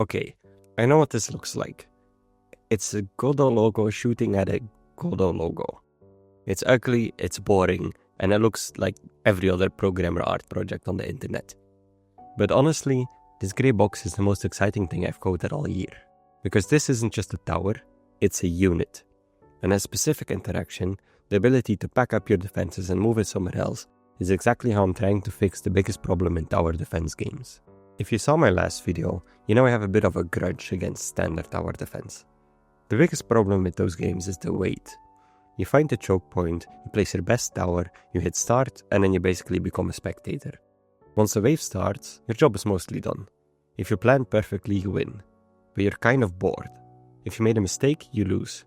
Okay, I know what this looks like. It's a Godot logo shooting at a Godot logo. It's ugly, it's boring, and it looks like every other programmer art project on the internet. But honestly, this grey box is the most exciting thing I've coded all year. Because this isn't just a tower, it's a unit. And a specific interaction, the ability to pack up your defenses and move it somewhere else, is exactly how I'm trying to fix the biggest problem in tower defense games. If you saw my last video, you know I have a bit of a grudge against standard tower defense. The biggest problem with those games is the wait. You find the choke point, you place your best tower, you hit start, and then you basically become a spectator. Once the wave starts, your job is mostly done. If you plan perfectly, you win. But you're kind of bored. If you made a mistake, you lose.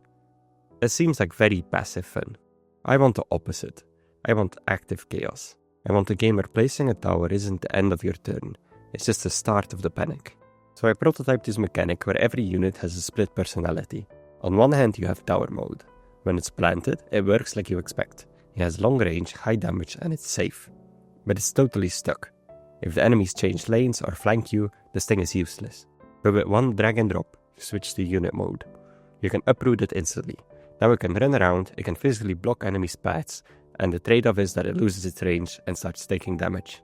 It seems like very passive fun. I want the opposite. I want active chaos. I want a game where placing a tower isn't the end of your turn. It's just the start of the panic. So I prototyped this mechanic where every unit has a split personality. On one hand you have tower mode. When it's planted, it works like you expect. It has long range, high damage, and it's safe. But it's totally stuck. If the enemies change lanes or flank you, this thing is useless. But with one drag and drop, you switch to unit mode. You can uproot it instantly. Now it can run around, it can physically block enemies' paths, and the trade-off is that it loses its range and starts taking damage.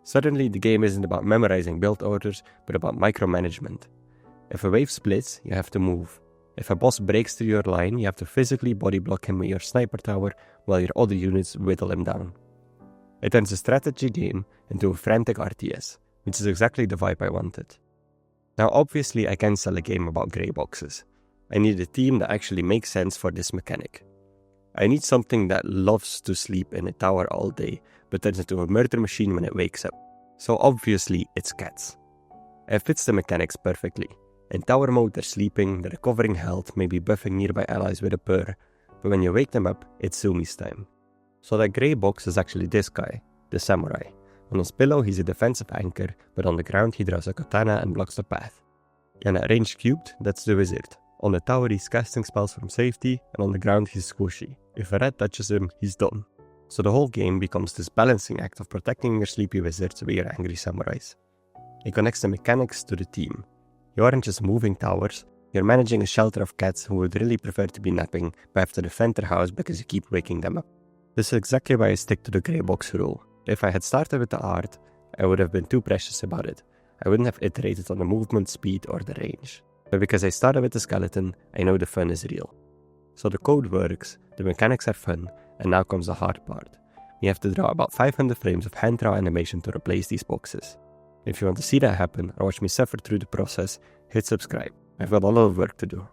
Suddenly, the game isn't about memorizing build orders, but about micromanagement. If a wave splits, you have to move. If a boss breaks through your line, you have to physically body block him with your sniper tower while your other units whittle him down. It turns a strategy game into a frantic RTS, which is exactly the vibe I wanted. Now obviously I can't sell a game about grey boxes. I need a team that actually makes sense for this mechanic. I need something that loves to sleep in a tower all day, but turns into a murder machine when it wakes up. So obviously it's cats. It fits the mechanics perfectly. In tower mode they're sleeping, they're recovering health, maybe buffing nearby allies with a purr, but when you wake them up, it's Sumi's time. So that grey box is actually this guy, the samurai. On his pillow he's a defensive anchor, but on the ground he draws a katana and blocks the path. And at range cubed, that's the wizard. On the tower he's casting spells from safety, and on the ground he's squishy. If a rat touches him, he's done. So the whole game becomes this balancing act of protecting your sleepy wizards with your angry samurais. It connects the mechanics to the team. You aren't just moving towers, you're managing a shelter of cats who would really prefer to be napping, but have to defend their house because you keep waking them up. This is exactly why I stick to the grey box rule. If I had started with the art, I would have been too precious about it. I wouldn't have iterated on the movement, speed, or the range. But because I started with the skeleton, I know the fun is real. So the code works, the mechanics are fun, and now comes the hard part. You have to draw about 500 frames of hand draw animation to replace these boxes. If you want to see that happen or watch me suffer through the process, hit subscribe. I've got a lot of work to do.